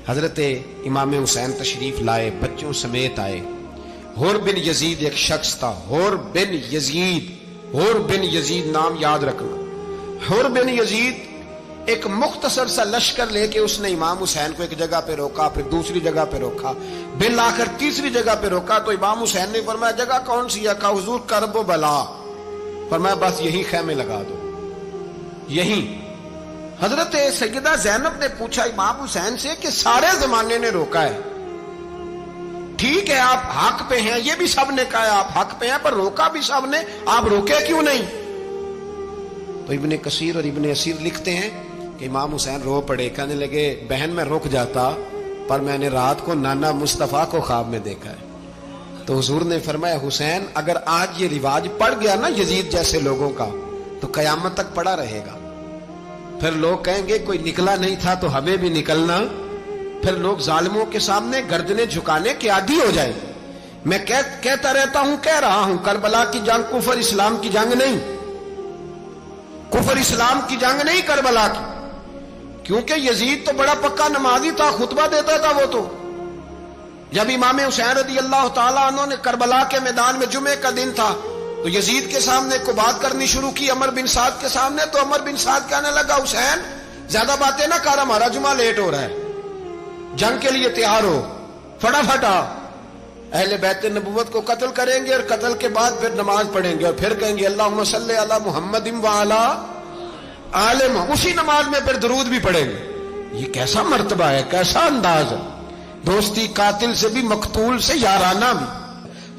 حضرت امام حسین تشریف لائے، بچوں سمیت آئے۔ حور بن یزید ایک شخص تھا، حور بن یزید، حور بن یزید نام یاد رکھنا۔ حور بن یزید ایک مختصر سا لشکر لے کے اس نے امام حسین کو ایک جگہ پہ روکا، پھر دوسری جگہ پہ روکا، بالآخر تیسری جگہ پہ روکا تو امام حسین نے فرمایا جگہ کون سی ہے؟ کہا حضور کرب و بلا۔ فرمایا بس یہی خیمے لگا دو، یہی۔ حضرت سیدہ زینب نے پوچھا امام حسین سے کہ سارے زمانے نے روکا ہے، ٹھیک ہے آپ حق پہ ہیں، یہ بھی سب نے کہا ہے آپ حق پہ ہیں، پر روکا بھی سب نے، آپ روکے کیوں نہیں؟ تو ابن کثیر اور ابن اسیر لکھتے ہیں کہ امام حسین رو پڑے، کہنے لگے بہن میں رک جاتا پر میں نے رات کو نانا مصطفیٰ کو خواب میں دیکھا ہے۔ تو حضور نے فرمایا حسین اگر آج یہ رواج پڑ گیا نا یزید جیسے لوگوں کا تو قیامت تک پڑا رہے گا، پھر لوگ کہیں گے کوئی نکلا نہیں تھا تو ہمیں بھی نکلنا، پھر لوگ ظالموں کے سامنے گردنیں جھکانے کے عادی ہو جائیں۔ میں کہتا رہتا ہوں، کہہ رہا ہوں، کربلا کی جنگ کفر اسلام کی جنگ نہیں، کفر اسلام کی جنگ نہیں کربلا کی، کیونکہ یزید تو بڑا پکا نمازی تھا، خطبہ دیتا تھا وہ تو۔ جب امام حسین رضی اللہ تعالیٰ عنہ نے کربلا کے میدان میں جمعے کا دن تھا تو یزید کے سامنے کو بات کرنی شروع کی عمر بن سعد کے سامنے، تو عمر بن سعد کہنے لگا حسین زیادہ باتیں نہ کر، ہمارا جمعہ لیٹ ہو رہا ہے، جنگ کے لیے تیار ہو، فٹافٹ آ۔ اہل بیت نبوت کو قتل کریں گے اور قتل کے بعد پھر نماز پڑھیں گے اور پھر کہیں گے اللہم صلی علی محمد وعلی آل محمد، اسی نماز میں پھر درود بھی پڑھیں گے۔ یہ کیسا مرتبہ ہے، کیسا انداز ہے، دوستی قاتل سے بھی مقتول سے یارانہ بھی۔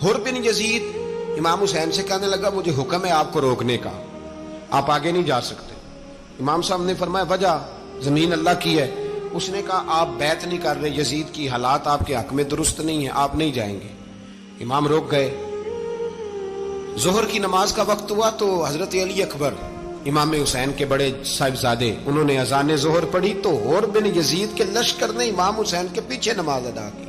حور بن یزید امام حسین سے کہنے لگا مجھے حکم ہے آپ کو روکنے کا، آپ آگے نہیں جا سکتے۔ امام صاحب نے فرمایا وجہ؟ زمین اللہ کی ہے۔ اس نے کہا آپ بیعت نہیں کر رہے، یزید کی حالات آپ کے حق میں درست نہیں ہیں، آپ نہیں جائیں گے۔ امام روک گئے۔ ظہر کی نماز کا وقت ہوا تو حضرت علی اکبر امام حسین کے بڑے صاحبزادے انہوں نے اذان ظہر پڑھی تو حور بن یزید کے لشکر نے امام حسین کے پیچھے نماز ادا کی۔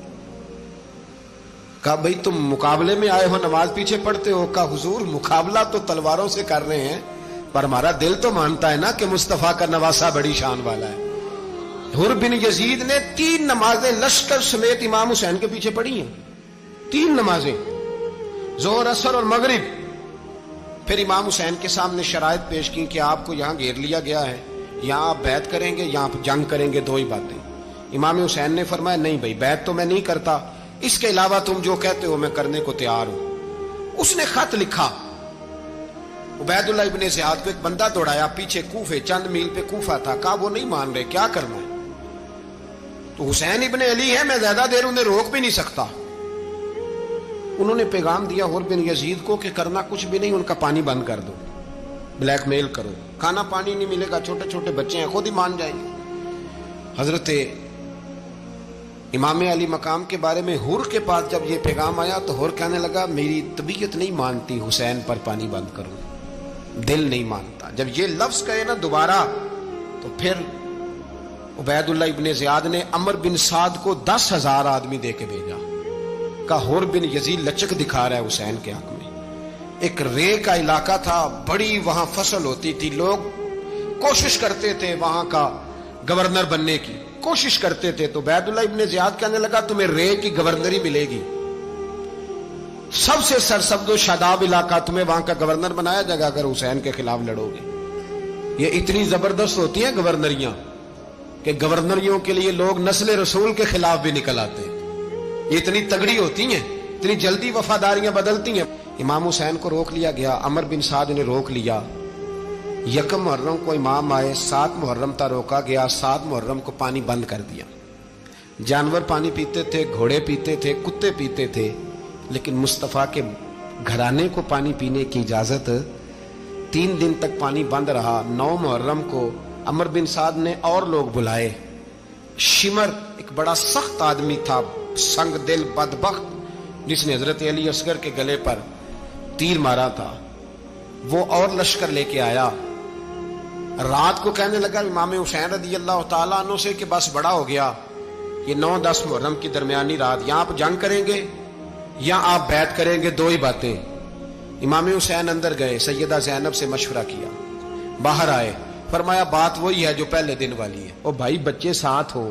کہا بھئی تم مقابلے میں آئے ہو، نماز پیچھے پڑھتے ہو؟ کہا حضور مقابلہ تو تلواروں سے کر رہے ہیں پر ہمارا دل تو مانتا ہے نا کہ مصطفیٰ کا نواسہ بڑی شان والا ہے۔ حور بن یزید نے 3 نمازیں لشکر سمیت امام حسین کے پیچھے پڑھی ہیں، 3 نمازیں، ظہر اثر اور مغرب۔ پھر امام حسین کے سامنے شرائط پیش کی کہ آپ کو یہاں گھیر لیا گیا ہے، یہاں آپ بیعت کریں گے، یہاں آپ جنگ کریں گے، 2 ہی باتیں۔ امام حسین نے فرمایا نہیں بھائی بیعت تو میں نہیں کرتا، اس کے علاوہ تم جو کہتے ہو میں کرنے کو تیار ہوں۔ اس نے خط لکھا، عبید اللہ ابن زیاد کو ایک بندہ دوڑایا پیچھے، کوفے چند میل پہ کوفہ تھا، کہا وہ نہیں مان رہے، کیا کرنا ہے؟ تو حسین ابن علی ہے، میں زیادہ دیر انہیں روک بھی نہیں سکتا۔ انہوں نے پیغام دیا حور بن یزید کو کہ کرنا کچھ بھی نہیں، ان کا پانی بند کر دو، بلیک میل کرو، کھانا پانی نہیں ملے گا، چھوٹے چھوٹے بچے ہیں، خود ہی مان جائیں گے۔ حضرت امام علی مقام کے بارے میں حور کے پاس جب یہ پیغام آیا تو حور کہنے لگا میری طبیعت نہیں مانتی حسین پر پانی بند کروں، دل نہیں مانتا۔ جب یہ لفظ کہے نا دوبارہ تو پھر عبید اللہ ابن زیاد نے عمر بن سعد کو 10,000 آدمی دے کے بھیجا، کہا حور بن یزید لچک دکھا رہا ہے حسین کے حق میں۔ ایک رے کا علاقہ تھا، بڑی وہاں فصل ہوتی تھی، لوگ کوشش کرتے تھے وہاں کا گورنر بننے کی، کوشش کرتے تھے۔ تو عبید اللہ ابن زیاد کہنے لگا تمہیں رے کی گورنری ملے گی، سب سے سرسبز و شاداب علاقہ، تمہیں وہاں کا گورنر بنایا جائے گا اگر حسین کے خلاف لڑو گے۔ یہ اتنی زبردست ہوتی ہیں گورنریاں کہ گورنریوں کے لیے لوگ نسل رسول کے خلاف بھی نکل آتے ہیں، یہ اتنی تگڑی ہوتی ہیں، اتنی جلدی وفاداریاں بدلتی ہیں۔ امام حسین کو روک لیا گیا، عمر بن سعد نے روک لیا۔ 1 محرم کو امام آئے، 7 محرم تا روکا گیا، 7 محرم کو پانی بند کر دیا۔ جانور پانی پیتے تھے، گھوڑے پیتے تھے، کتے پیتے تھے، لیکن مصطفیٰ کے گھرانے کو پانی پینے کی اجازت، 3 دن تک پانی بند رہا۔ 9 محرم کو عمر بن سعد نے اور لوگ بلائے۔ شمر ایک بڑا سخت آدمی تھا، سنگ دل بدبخت، جس نے حضرت علی اصغر کے گلے پر تیر مارا تھا، وہ اور لشکر لے کے آیا۔ رات کو کہنے لگا امام حسین رضی اللہ تعالیٰ عنہ سے کہ بس بڑا ہو گیا، یہ 9-10 محرم کی درمیانی رات، یا آپ جنگ کریں گے یا آپ بیعت کریں گے، 2 ہی باتیں۔ امام حسین اندر گئے، سیدہ زینب سے مشورہ کیا، باہر آئے، فرمایا بات وہی ہے جو پہلے دن والی ہے۔ او بھائی بچے ساتھ ہو،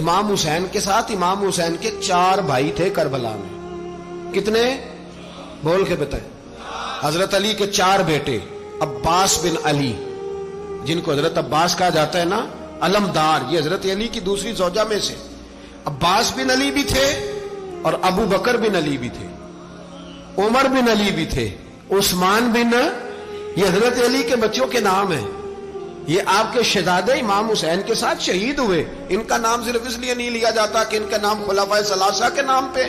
امام حسین کے ساتھ امام حسین کے 4 بھائی تھے کربلا میں. کتنے؟ بول کے بتائیں. حضرت علی کے 4 بیٹے، عباس بن علی، جن کو حضرت عباس کہا جاتا ہے نا، علمدار، یہ حضرت علی کی دوسری زوجہ میں سے. عباس بن علی بھی تھے اور ابو بکر بن علی بھی تھے، عمر بن علی بھی تھے، عثمان بن، یہ حضرت علی کے بچوں کے نام ہیں. یہ آپ کے شہزادے امام حسین کے ساتھ شہید ہوئے. ان کا نام صرف اس لیے نہیں لیا جاتا کہ ان کا نام خلفائے ثلاثہ کے نام پہ،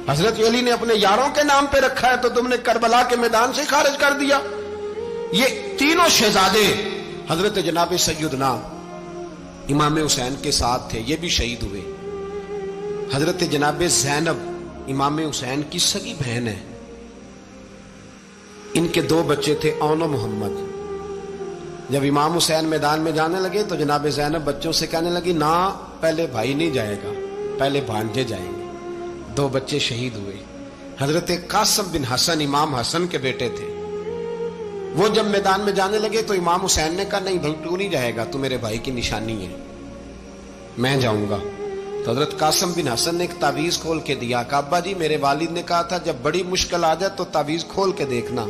حضرت علی نے اپنے یاروں کے نام پہ رکھا ہے تو تم نے کربلا کے میدان سے خارج کر دیا. یہ تینوں شہزادے حضرت جناب سیدنا امام حسین کے ساتھ تھے، یہ بھی شہید ہوئے. حضرت جناب زینب امام حسین کی سگی بہن ہے. ان کے 2 بچے تھے، اون و محمد. جب امام حسین میدان میں جانے لگے تو جناب زینب بچوں سے کہنے لگی، نہ پہلے بھائی نہیں جائے گا، پہلے بھانجے جائیں گے. 2 بچے شہید ہوئے. حضرت قاسم بن حسن امام حسن کے بیٹے تھے. وہ جب میدان میں جانے لگے تو امام حسین نے کہا، نہیں بھائی تو نہیں جائے گا، تو میرے بھائی کی نشانی ہے، میں جاؤں گا. تو حضرت قاسم بن حسن نے ایک تعویذ کھول کے دیا کہ ابا جی میرے والد نے کہا تھا جب بڑی مشکل آ جائے تو تعویذ کھول کے دیکھنا.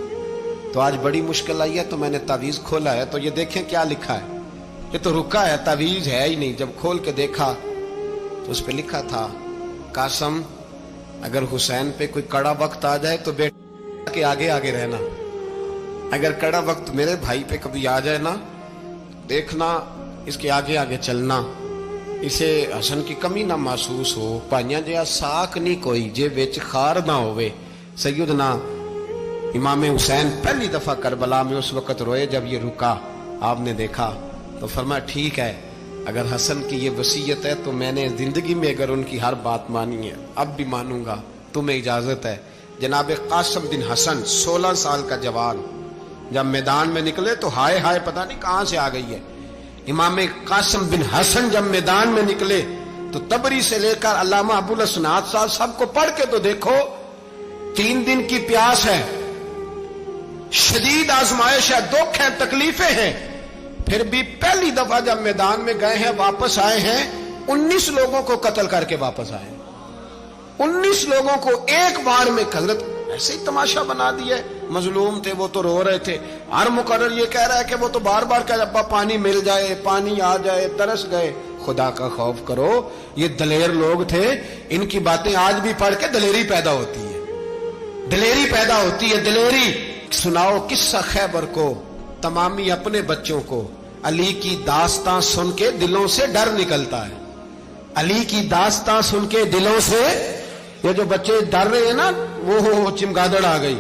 تو آج بڑی مشکل آئی ہے تو میں نے تعویذ کھولا ہے، تو یہ دیکھیں کیا لکھا ہے. یہ تو رکا ہے، تعویذ ہے ہی نہیں. جب کھول کے دیکھا تو اس پہ لکھا تھا، قاسم اگر حسین پہ کوئی کڑا وقت آ جائے تو بیٹے کے آگے آگے رہنا، اگر کڑا وقت میرے بھائی پہ کبھی آ جائے نا، دیکھنا اس کے آگے آگے چلنا، اسے حسن کی کمی نہ محسوس ہو. پائیاں جہا ساک نہیں کوئی جے وچ خار نہ ہوئے. سیدنا امام حسین پہلی دفعہ کربلا میں اس وقت روئے جب یہ رکا. آپ نے دیکھا تو فرمایا ٹھیک ہے، اگر حسن کی یہ وصیت ہے تو میں نے زندگی میں اگر ان کی ہر بات مانی ہے اب بھی مانوں گا، تمہیں اجازت ہے. جناب قاسم بن حسن 16 سال کا جوان جب میدان میں نکلے تو ہائے ہائے پتہ نہیں کہاں سے آ گئی ہے. امام قاسم بن حسن جب میدان میں نکلے تو تبری سے لے کر علامہ ابو الاسناد صاحب سب کو پڑھ کے تو دیکھو. 3 دن کی پیاس ہے، شدید آزمائش ہے، دکھ ہے، تکلیفیں ہیں، پھر بھی پہلی دفعہ جب میدان میں گئے ہیں واپس آئے ہیں 19 لوگوں کو قتل کر کے واپس آئے. 19 لوگوں کو ایک بار میں حضرت ایسے ہی تماشا بنا دیا. مظلوم تھے وہ تو رو رہے تھے. ہر مقرر یہ کہہ رہا ہے کہ وہ تو بار بار کہہ ابا پانی مل جائے، پانی آ جائے، ترس گئے. خدا کا خوف کرو، یہ دلیر لوگ تھے. ان کی باتیں آج بھی پڑھ کے دلیری پیدا ہوتی ہے، دلیری پیدا ہوتی ہے، دلیری. سناؤ قصہ خیبر کو تمامی اپنے بچوں کو. علی کی داستان سن کے دلوں سے ڈر نکلتا ہے. علی کی داستان سن کے دلوں سے یہ جو بچے ڈر رہے ہیں نا، وہ چمگادڑ آ گئی،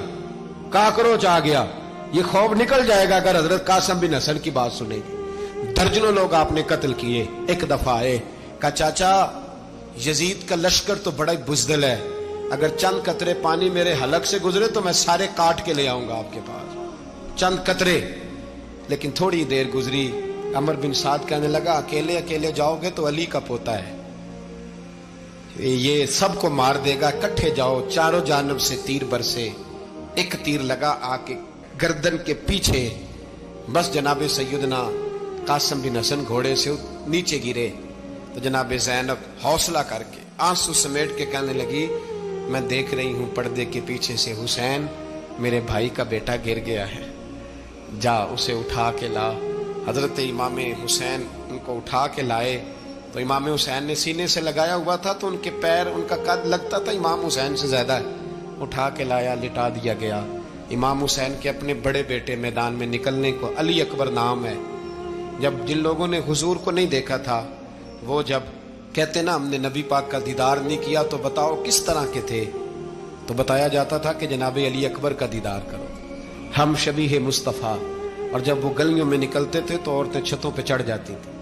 کاکروچ آ گیا، یہ خوف نکل جائے گا اگر حضرت قاسم بن حسن کی بات سنے گی. درجنوں لوگ آپ نے قتل کیے. ایک دفعہ آئے کہا چاچا یزید کا لشکر تو بڑا بزدل ہے، اگر چند قطرے پانی میرے حلق سے گزرے تو میں سارے کاٹ کے لے آؤں گا آپ کے پاس، چند قطرے. لیکن تھوڑی دیر گزری، عمر بن سعد کہنے لگا اکیلے اکیلے جاؤ گے تو علی کا پوتا ہے، یہ سب کو مار دے گا، کٹھے جاؤ. چاروں جانب سے تیر برسے. ایک تیر لگا آ کے گردن کے پیچھے، بس جناب سیدنا قاسم بن حسن گھوڑے سے نیچے گرے. تو جناب زینب حوصلہ کر کے آنسو سمیٹ کے کہنے لگی میں دیکھ رہی ہوں پردے کے پیچھے سے حسین میرے بھائی کا بیٹا گر گیا ہے، جا اسے اٹھا کے لا. حضرت امام حسین ان کو اٹھا کے لائے تو امام حسین نے سینے سے لگایا ہوا تھا تو ان کے پیر، ان کا قد لگتا تھا امام حسین سے زیادہ ہے. اٹھا کے لایا، لٹا دیا گیا. امام حسین کے اپنے بڑے بیٹے میدان میں نکلنے کو، علی اکبر نام ہے. جب جن لوگوں نے حضور کو نہیں دیکھا تھا وہ جب کہتے نا ہم نے نبی پاک کا دیدار نہیں کیا تو بتاؤ کس طرح کے تھے، تو بتایا جاتا تھا کہ جناب علی اکبر کا دیدار کرو، ہم شبیہ مصطفیٰ. اور جب وہ گلیوں میں نکلتے تھے تو عورتیں چھتوں پہ چڑھ جاتی تھیں.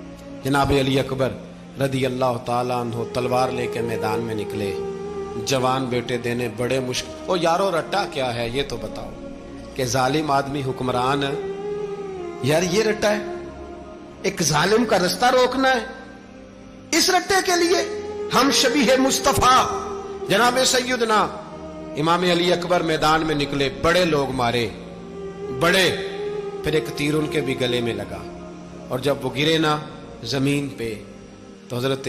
جناب علی اکبر رضی اللہ تعالیٰ عنہ تلوار لے کے میدان میں نکلے، جوان بیٹے دینے بڑے مشکل. او یارو رٹا کیا ہے یہ تو بتاؤ، کہ ظالم آدمی حکمران ہے یار، یہ رٹا ہے، ایک ظالم کا رستہ روکنا ہے. اس رٹے کے لیے ہم شبیہ مصطفیٰ جناب سیدنا امام علی اکبر میدان میں نکلے، بڑے لوگ مارے، بڑے. پھر ایک تیر ان کے بھی گلے میں لگا اور جب وہ گرے نا زمین پہ تو حضرت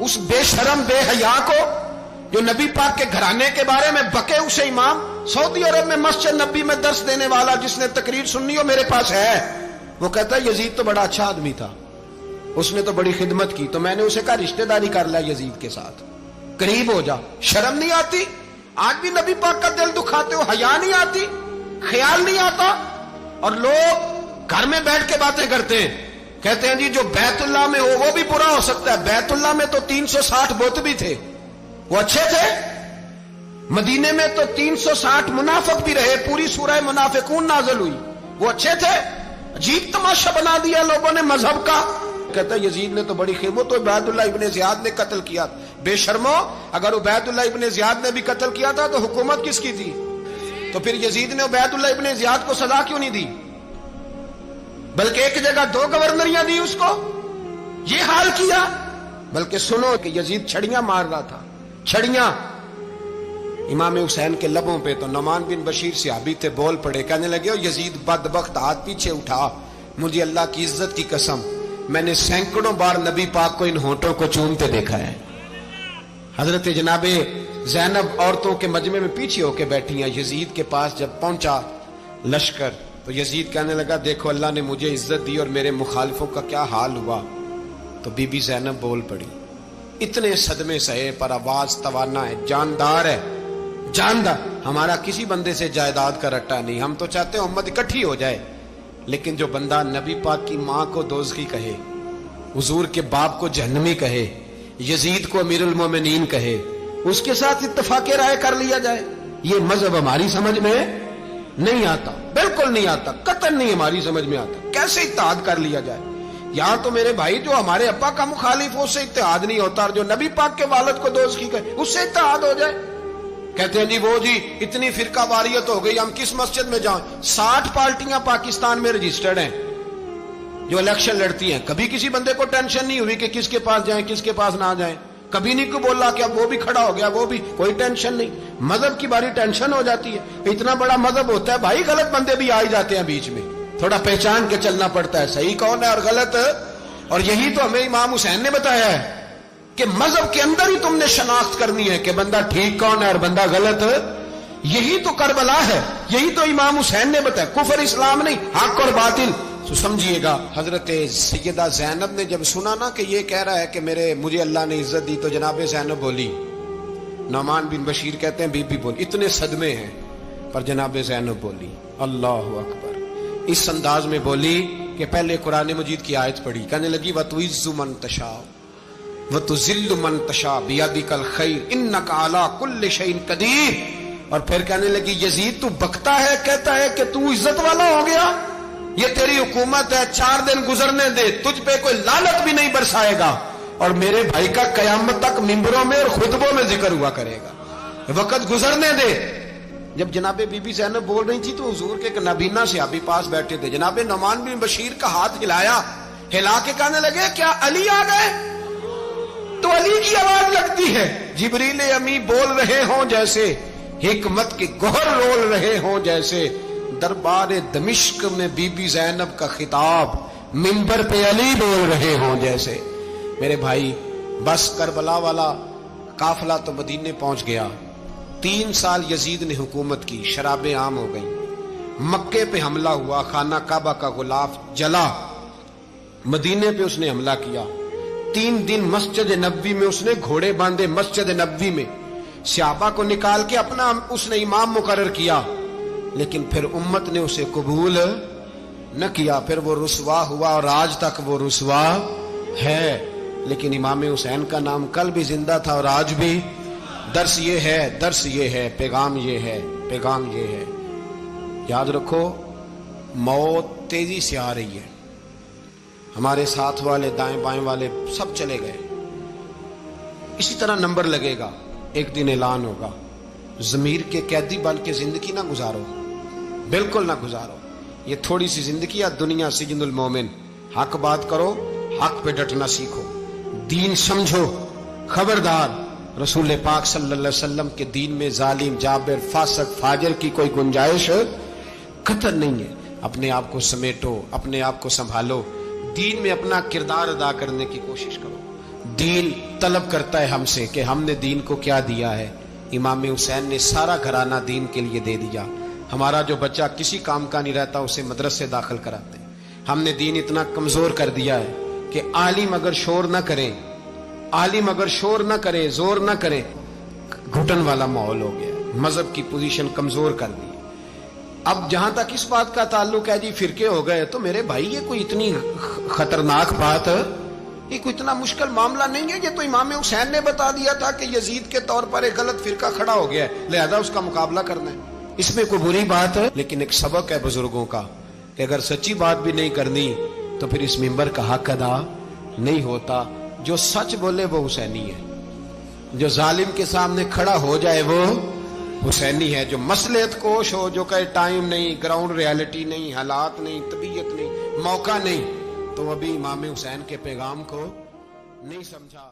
اس بے شرم بے حیا کو جو نبی پاک کے گھرانے کے بارے میں بکے، اسے امام سعودی عرب میں مسجد نبی میں درس دینے والا جس نے تقریر سننی ہو میرے پاس ہے، وہ کہتا ہے یزید تو بڑا اچھا آدمی تھا، اس نے تو بڑی خدمت کی، تو میں نے اسے کہا رشتہ داری کر لیا یزید کے ساتھ، قریب ہو جا۔ شرم نہیں آتی؟ آج بھی نبی پاک کا دل دکھاتے ہو، حیا نہیں آتی، خیال نہیں آتا؟ اور لوگ گھر میں بیٹھ کے باتیں کرتے ہیں، کہتے ہیں جی جو بیت اللہ میں ہو وہ بھی برا ہو سکتا ہے۔ بیت اللہ میں تو 360 بت بھی تھے، وہ اچھے تھے۔ مدینے میں تو 360 منافق بھی رہے، پوری سورہ منافقون نازل ہوئی، وہ اچھے تھے۔ عجیب تماشا بنا دیا لوگوں نے مذہب کا۔ کہتا ہے یزید نے تو بڑی خدمت، تو عبید اللہ ابن زیاد نے قتل کیا۔ بے شرمو، اگر عبید اللہ ابن زیاد نے بھی قتل کیا تھا تو حکومت کس کی تھی؟ تو پھر یزید نے عبید اللہ ابن زیاد کو سزا کیوں نہیں دی؟ بلکہ ایک جگہ 2 گورنریاں دی اس کو، یہ حال کیا۔ بلکہ سنو کہ یزید چھڑیاں مار رہا تھا، چھڑیاں۔ امام حسین کے لبوں پہ تو نعمان بن بشیر صحابی تھے، بول پڑے، کہنے لگے یزید بدبخت، ہاتھ پیچھے اٹھا، مجھے اللہ کی عزت کی قسم میں نے سینکڑوں بار نبی پاک کو ان ہونٹوں کو چومتے دیکھا ہے۔ حضرت جناب زینب عورتوں کے مجمع میں پیچھے ہو کے بیٹھی ہیں۔ یزید کے پاس جب پہنچا لشکر تو یزید کہنے لگا دیکھو اللہ نے مجھے عزت دی اور میرے مخالفوں کا کیا حال ہوا۔ تو بی بی زینب بول پڑی، اتنے صدمے سہے پر آواز توانا ہے، جاندار ہے، جاندار۔ ہمارا کسی بندے سے جائیداد کا رٹا نہیں، ہم تو چاہتے ہیں امت اکٹھی ہو جائے، لیکن جو بندہ نبی پاک کی ماں کو دوزخی کہے، حضور کے باپ کو جہنمی کہے، یزید کو امیر المومنین کہے، اس کے ساتھ اتفاق رائے کر لیا جائے، یہ مذہب ہماری سمجھ میں نہیں آتا، بالکل نہیں آتا، قطعاً نہیں ہماری سمجھ میں آتا۔ کیسے اتحاد کر لیا جائے؟ یہاں تو میرے بھائی جو ہمارے ابا کا مخالف ہو اس سے اتحاد نہیں ہوتا، اور جو نبی پاک کے والد کو دوزخی کہے اس سے اتحاد ہو جائے۔ کہتے ہیں جی وہ جی اتنی فرقہ واریت ہو گئی، ہم کس مسجد میں جائیں؟ 60 پارٹیاں پاکستان میں رجسٹرڈ ہیں جو الیکشن لڑتی ہیں، کبھی کسی بندے کو ٹینشن نہیں ہوئی کہ کس کے پاس جائیں کس کے پاس نہ جائیں، کبھی نہیں کوئی بولا کہ اب وہ بھی کھڑا ہو گیا، وہ بھی، کوئی ٹینشن نہیں۔ مذہب کی باری ٹینشن ہو جاتی ہے، اتنا بڑا مذہب ہوتا ہے بھائی، غلط بندے بھی آ جاتے ہیں بیچ میں، تھوڑا پہچان کے چلنا پڑتا ہے صحیح کون ہے اور غلط۔ اور یہی تو ہمیں امام حسین نے بتایا ہے کہ مذہب کے اندر ہی تم نے شناخت کرنی ہے کہ بندہ ٹھیک کون ہے اور بندہ غلط۔ یہی تو کربلا ہے، یہی تو امام حسین نے بتایا، کفر اسلام نہیں، حق اور باطل۔ تو سمجھیے گا حضرت سیدہ زینب نے جب سنا نا کہ یہ کہہ رہا ہے کہ مجھے اللہ نے عزت دی، تو جناب زینب بولی، نعمان بن بشیر کہتے ہیں بی بی بولی، اتنے صدمے ہیں پر جناب زینب بولی اللہ اکبر، اس انداز میں بولی کہ پہلے قرآن مجید کی آیت پڑھی، کہنے لگی وَتُعِزُّ مَن تَشَاءُ وَتُذِلُّ مَن تَشَاءُ بِيَدِكَ الْخَيْرُ إِنَّكَ عَلَىٰ كُلِّ شَيْءٍ قَدِيرٌ۔ اور پھر کہنے لگی یزید تو بکتا ہے، کہتا ہے کہ تو عزت والا ہو گیا، یہ تیری حکومت ہے، 4 دن گزرنے دے، تجھ پہ کوئی لعنت بھی نہیں برسائے گا، اور میرے بھائی کا قیامت تک ممبروں میں اور خطبوں میں ذکر ہوا کرے گا، وقت گزرنے دے۔ جب جناب بی بی زینب بول رہی تھی تو حضور کے ایک نابینا صحابی پاس بیٹھے تھے، جناب نعمان بن بشیر کا ہاتھ ہلایا، ہلا کے کہنے لگے کیا علی آ گئے؟ تو علی کی آواز لگتی ہے، جبریل امی بول رہے ہوں جیسے، حکمت کے گوہر رول رہے ہوں جیسے، دربار دمشق میں بی بی زینب کا خطاب، منبر پہ علی بول رہے ہوں جیسے۔ میرے بھائی بس کربلا والا قافلہ تو مدینے پہنچ گیا، 3 سال یزید نے حکومت کی، شرابیں عام ہو گئیں، مکے پہ حملہ ہوا، خانہ کعبہ کا غلاف جلا، مدینے پہ اس نے حملہ کیا، 3 دن مسجد نبوی میں اس نے گھوڑے باندھے، مسجد نبوی میں صحابہ کو نکال کے اپنا اس نے امام مقرر کیا، لیکن پھر امت نے اسے قبول نہ کیا، پھر وہ رسوا ہوا اور آج تک وہ رسوا ہے۔ لیکن امام حسین کا نام کل بھی زندہ تھا اور آج بھی۔ درس یہ ہے، پیغام یہ ہے، پیغام یہ ہے، یاد رکھو موت تیزی سے آ رہی ہے، ہمارے ساتھ والے دائیں بائیں والے سب چلے گئے، اسی طرح نمبر لگے گا، ایک دن اعلان ہوگا۔ ضمیر کے قیدی بن کے زندگی نہ گزارو، بالکل نہ گزارو، یہ تھوڑی سی زندگی ہے، دنیا سجن المومن۔ حق بات کرو، حق پہ ڈٹنا سیکھو، دین سمجھو، خبردار رسول پاک صلی اللہ علیہ وسلم کے دین میں ظالم، جابر، فاسق، فاجر کی کوئی گنجائش قطع نہیں ہے۔ اپنے آپ کو سمیٹو، اپنے آپ کو سنبھالو، دین میں اپنا کردار ادا کرنے کی کوشش کرو۔ دین طلب کرتا ہے ہم سے کہ ہم نے دین کو کیا دیا ہے. امام حسین نے سارا گھرانہ دین کے لیے دے دیا. ہمارا جو بچہ کسی کام کا نہیں رہتا اسے مدرسے داخل کراتے ہیں. ہم نے دین اتنا کمزور کر دیا ہے کہ عالم اگر شور نہ کرے، عالم اگر شور نہ کرے، زور نہ کرے، گھٹن والا ماحول ہو گیا. مذہب کی پوزیشن کمزور کر دی. اب جہاں تک اس بات کا تعلق ہے جی فرقے ہو گئے، تو میرے بھائی یہ کوئی اتنی خطرناک بات ہے، یہ کوئی اتنا مشکل معاملہ نہیں ہے. یہ تو امام حسین نے بتا دیا تھا کہ یزید کے طور پر ایک غلط فرقہ کھڑا ہو گیا ہے، لہذا اس کا مقابلہ کرنا ہے. اس میں کوئی بری بات ہے؟ لیکن ایک سبق ہے بزرگوں کا کہ اگر سچی بات بھی نہیں کرنی تو پھر اس منبر کا حق ادا نہیں ہوتا. جو سچ بولے وہ حسینی ہے، جو ظالم کے سامنے کھڑا ہو جائے وہ حسینی ہے. جو مصلحت کوش ہو، جو کہے ٹائم نہیں، گراؤنڈ ریالٹی نہیں، حالات نہیں، طبیعت نہیں، موقع نہیں، تو ابھی امام حسین کے پیغام کو نہیں سمجھا.